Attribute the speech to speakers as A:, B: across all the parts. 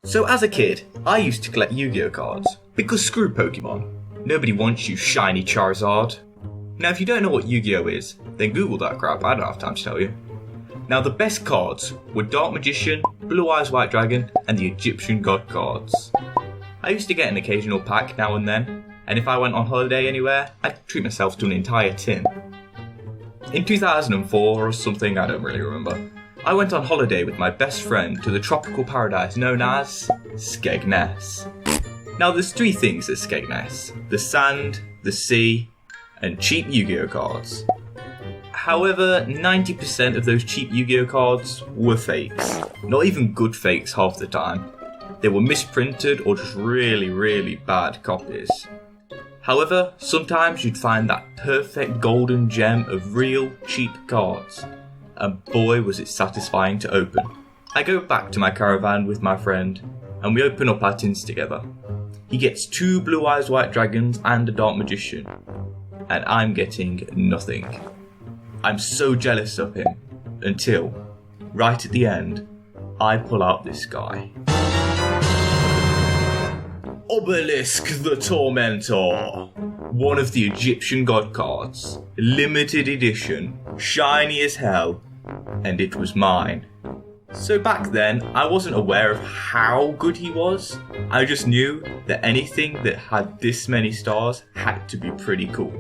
A: So as a kid, I used to collect Yu-Gi-Oh cards, because screw Pokemon. Nobody wants you shiny Charizard. Now if you don't know what Yu-Gi-Oh is, then Google that crap, I don't have time to tell you. Now the best cards were Dark Magician, Blue Eyes White Dragon, and the Egyptian God cards. I used to get an occasional pack now and then, and if I went on holiday anywhere, I'd treat myself to an entire tin. In 2004 or something, I don't really remember, I went on holiday with my best friend to the tropical paradise known as Skegness. Now there's three things at Skegness: the sand, the sea, and cheap Yu-Gi-Oh cards. However, 90% of those cheap Yu-Gi-Oh cards were fakes. Not even good fakes half the time. They were misprinted or just really bad copies. However, sometimes you'd find that perfect golden gem of real cheap cards. And boy was it satisfying to open. I go back to my caravan with my friend, and we open up our tins together. He gets 2 Blue Eyes White Dragons and a Dark Magician, and I'm getting nothing. I'm so jealous of him, until, right at the end, I pull out this guy. Obelisk the Tormentor! One of the Egyptian god cards, limited edition, shiny as hell, and it was mine. So back then, I wasn't aware of how good he was. I just knew that anything that had this many stars had to be pretty cool.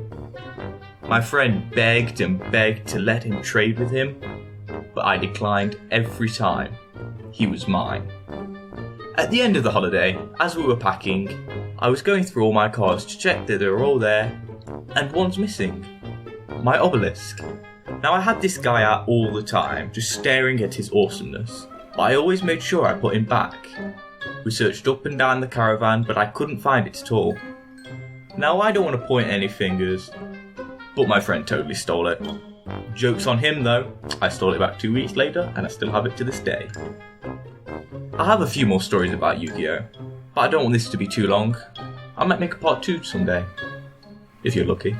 A: My friend begged and begged to let him trade with him, but I declined every time. He was mine. At the end of the holiday, as we were packing, I was going through all my cards to check that they were all there, and one's missing. My obelisk. Now I had this guy out all the time, just staring at his awesomeness, but I always made sure I put him back. We searched up and down the caravan, but I couldn't find it at all. Now I don't want to point any fingers, but my friend totally stole it. Joke's on him though, I stole it back 2 weeks later and I still have it to this day. I have a few more stories about Yu-Gi-Oh, but I don't want this to be too long. I might make a part 2 someday, if you're lucky.